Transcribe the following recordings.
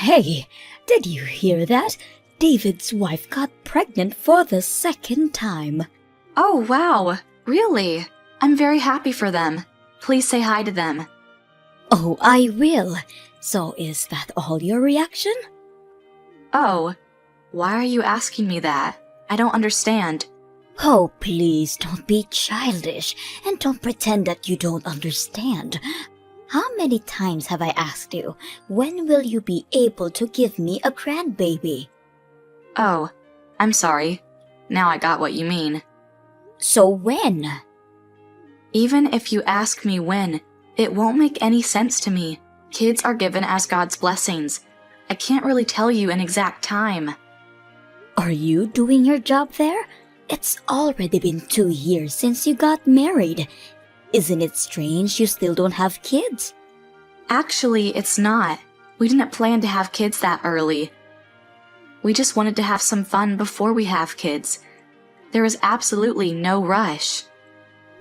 Hey, did you hear that? David's wife got pregnant for the second time. Oh, wow. Really? I'm very happy for them. Please say hi to them. Oh, I will. So is that all your reaction? Oh, why are you asking me that? I don't understand. Oh, please don't be childish and don't pretend that you don't understand. How many times have I asked you, when will you be able to give me a grandbaby? Oh, I'm sorry. Now I got what you mean. So when? Even if you ask me when, it won't make any sense to me. Kids are given as God's blessings. I can't really tell you an exact time. Are you doing your job there? It's already been 2 years since you got married. Isn't it strange you still don't have kids? Actually, it's not. We didn't plan to have kids that early. We just wanted to have some fun before we have kids. There is absolutely no rush.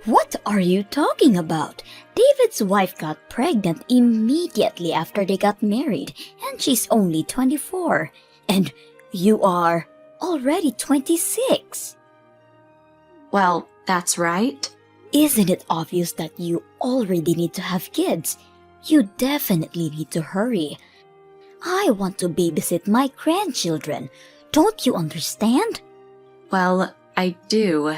What are you talking about? David's wife got pregnant immediately after they got married, and she's only 24. And you are already 26. Well, that's right. Isn't it obvious that you already need to have kids? You definitely need to hurry. I want to babysit my grandchildren. Don't you understand? Well, I do.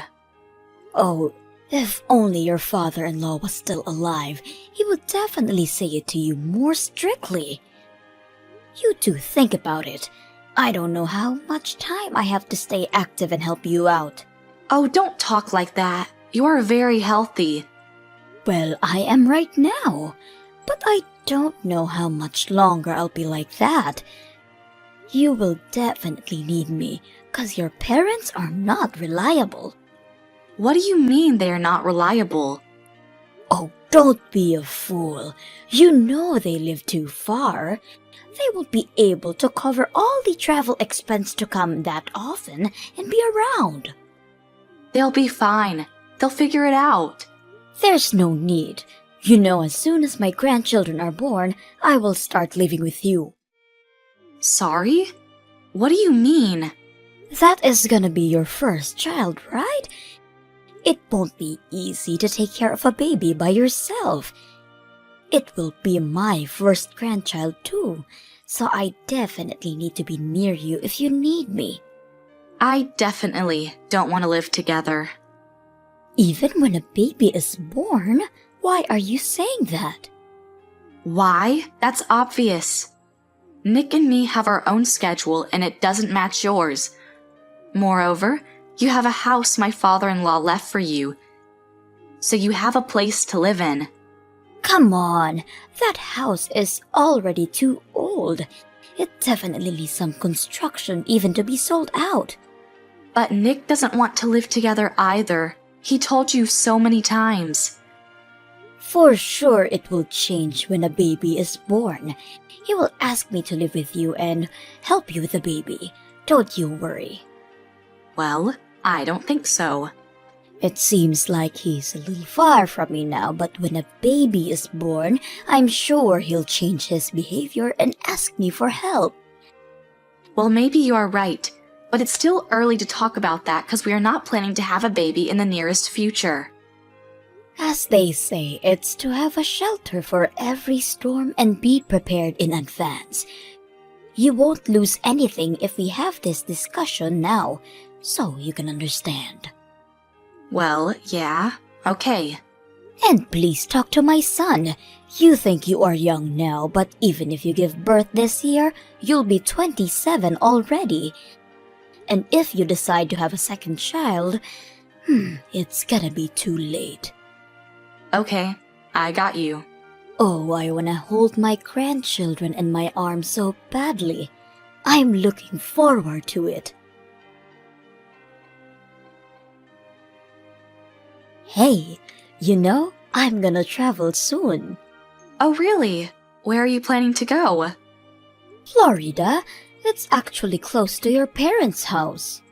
Oh, if only your father-in-law was still alive, he would definitely say it to you more strictly. You do think about it. I don't know how much time I have to stay active and help you out. Oh, don't talk like that. You are very healthy. Well, I am right now, but I don't know how much longer I'll be like that. You will definitely need me, 'cause your parents are not reliable. What do you mean they are not reliable? Oh, don't be a fool. You know they live too far. They won't be able to cover all the travel expense to come that often and be around. They'll be fine. They'll figure it out. There's no need. You know, as soon as my grandchildren are born, I will start living with you. Sorry? What do you mean? That is gonna be your first child, right? It won't be easy to take care of a baby by yourself. It will be my first grandchild too, so I definitely need to be near you if you need me. I definitely don't want to live together. Even when a baby is born? Why are you saying that? Why? That's obvious. Nick and me have our own schedule and it doesn't match yours. Moreover, you have a house my father-in-law left for you, so you have a place to live in. Come on, that house is already too old. It definitely needs some construction even to be sold out. But Nick doesn't want to live together either. He told you so many times. For sure it will change when a baby is born. He will ask me to live with you and help you with the baby. Don't you worry. Well, I don't think so. It seems like he's a little far from me now, but when a baby is born, I'm sure he'll change his behavior and ask me for help. Well, maybe you are right, but it's still early to talk about that because we are not planning to have a baby in the nearest future. As they say, it's to have a shelter for every storm and be prepared in advance. You won't lose anything if we have this discussion now, so you can understand. Well, yeah, okay. And please talk to my son. You think you are young now, but even if you give birth this year, you'll be 27 already. And if you decide to have a second child, it's gonna be too late. Okay, I got you. Oh, I wanna hold my grandchildren in my arms so badly. I'm looking forward to it. Hey, you know, I'm gonna travel soon. Oh, really? Where are you planning to go? Florida, it's actually close to your parents' house.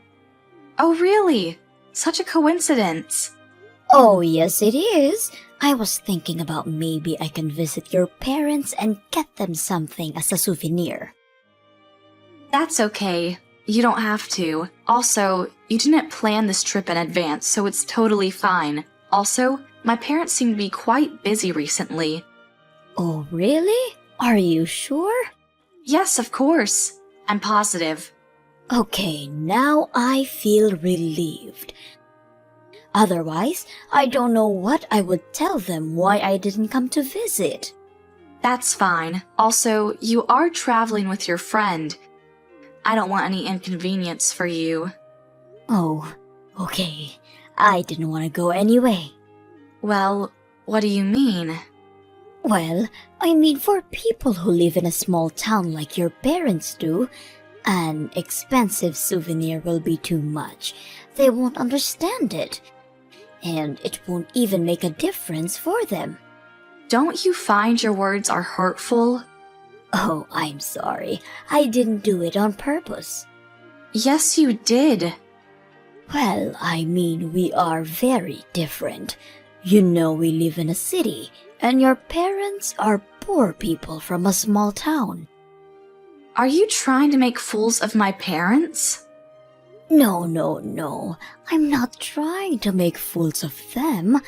Oh, really? Such a coincidence. Oh, yes, it is. I was thinking about maybe I can visit your parents and get them something as a souvenir. That's okay. You don't have to. Also, you didn't plan this trip in advance, so it's totally fine. Also, my parents seem to be quite busy recently. Oh, really? Are you sure? Yes, of course. I'm positive. Okay, now I feel relieved. Otherwise, I don't know what I would tell them why I didn't come to visit. That's fine. Also, you are traveling with your friend. I don't want any inconvenience for you. Oh, okay. I didn't want to go anyway. Well, what do you mean? Well, I mean for people who live in a small town like your parents do, an expensive souvenir will be too much. They won't understand it. And it won't even make a difference for them. Don't you find your words are hurtful? Oh, I'm sorry. I didn't do it on purpose. Yes, you did. Well, I mean, we are very different. You know, we live in a city, and your parents are poor people from a small town. Are you trying to make fools of my parents? No. I'm not trying to make fools of them.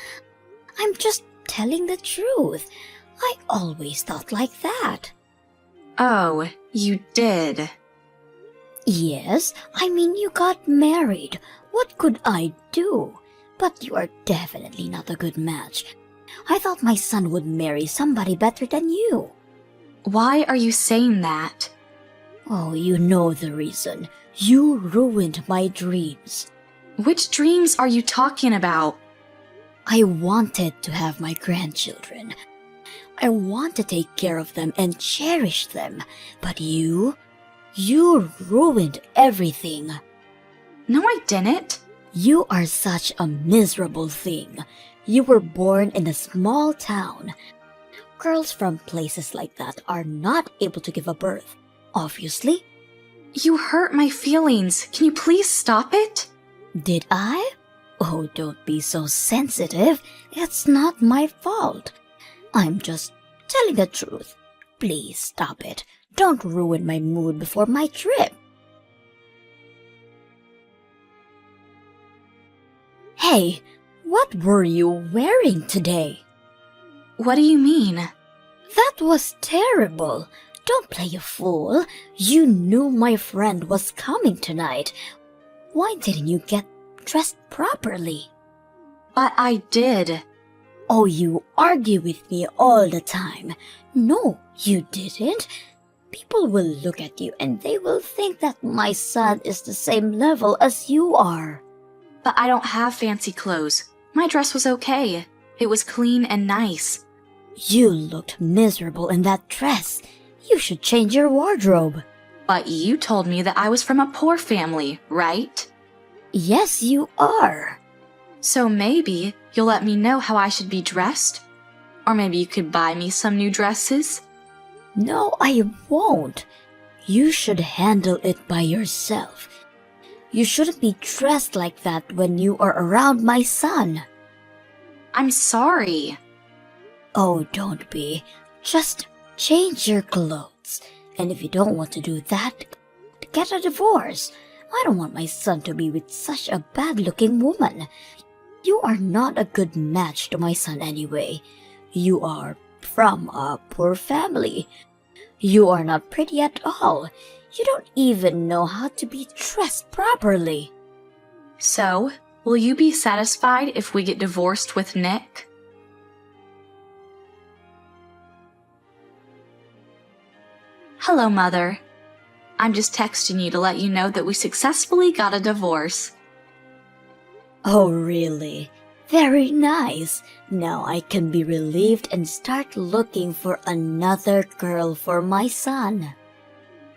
I'm just telling the truth. I always thought like that. Oh, you did. Yes, I mean, you got married. What could I do? But you are definitely not a good match. I thought my son would marry somebody better than you. Why are you saying that? Oh, you know the reason. You ruined my dreams. Which dreams are you talking about? I wanted to have my grandchildren. I want to take care of them and cherish them. But you ruined everything. No, I didn't. You are such a miserable thing. You were born in a small town. Girls from places like that are not able to give a birth, obviously. You hurt my feelings. Can you please stop it? Did I? Oh, don't be so sensitive. It's not my fault. I'm just telling the truth. Please stop it. Don't ruin my mood before my trip. Hey, what were you wearing today? What do you mean? That was terrible. Don't play a fool. You knew my friend was coming tonight. Why didn't you get dressed properly? But I did. Oh, you argue with me all the time. No, you didn't. People will look at you and they will think that my son is the same level as you are. But I don't have fancy clothes. My dress was okay. It was clean and nice. You looked miserable in that dress. You should change your wardrobe. But you told me that I was from a poor family, right? Yes, you are. So maybe you'll let me know how I should be dressed? Or maybe you could buy me some new dresses? No, I won't. You should handle it by yourself. You shouldn't be dressed like that when you are around my son. I'm sorry. Oh, don't be. Just change your clothes. And if you don't want to do that, get a divorce. I don't want my son to be with such a bad-looking woman. You are not a good match to my son anyway. You are from a poor family. You are not pretty at all. You don't even know how to be dressed properly. So, will you be satisfied if we get divorced with Nick? Hello, Mother. I'm just texting you to let you know that we successfully got a divorce. Oh, really? Very nice. Now I can be relieved and start looking for another girl for my son.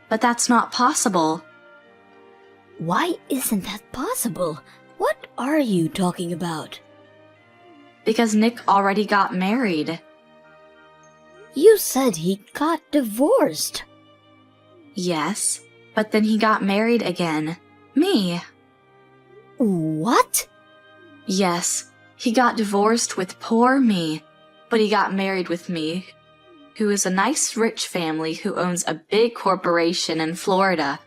But that's not possible. Why isn't that possible? What are you talking about? Because Nick already got married. You said he got divorced. Yes, but then he got married again. Me. What? Yes, he got divorced with poor me, but he got married with me, who is a nice rich family who owns a big corporation in Florida.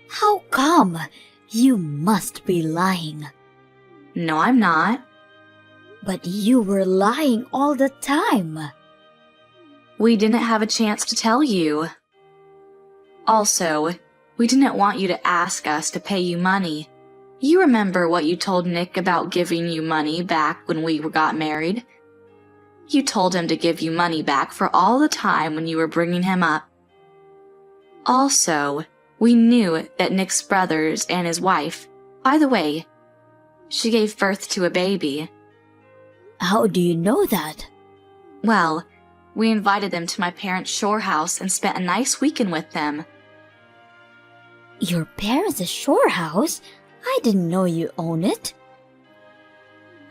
How come? You must be lying. No, I'm not. But you were lying all the time. We didn't have a chance to tell you. Also, we didn't want you to ask us to pay you money. You remember what you told Nick about giving you money back when we got married? You told him to give you money back for all the time when you were bringing him up. Also, we knew that Nick's brothers and his wife, by the way, she gave birth to a baby. How do you know that? Well, we invited them to my parents' shore house and spent a nice weekend with them. Your parents' shore house? I didn't know you own it.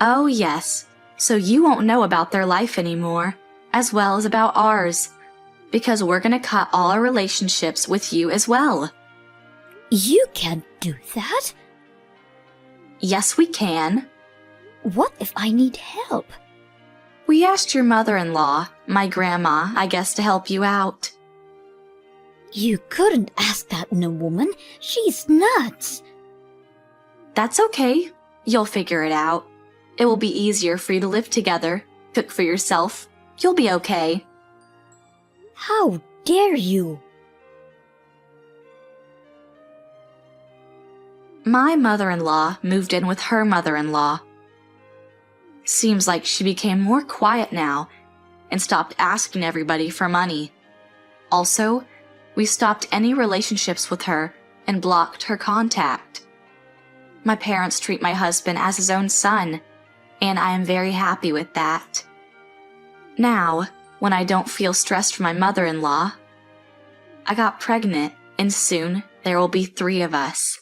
Oh, yes. So you won't know about their life anymore, as well as about ours, because we're gonna cut all our relationships with you as well. You can't do that. Yes, we can. What if I need help? We asked your mother-in-law, my grandma, I guess, to help you out. You couldn't ask that in a woman. She's nuts. That's okay. You'll figure it out. It will be easier for you to live together, cook for yourself. You'll be okay. How dare you? My mother-in-law moved in with her mother-in-law. Seems like she became more quiet now and stopped asking everybody for money. Also, we stopped any relationships with her and blocked her contact. My parents treat my husband as his own son, and I am very happy with that. Now, when I don't feel stressed from my mother-in-law, I got pregnant, and soon there will be 3 of us.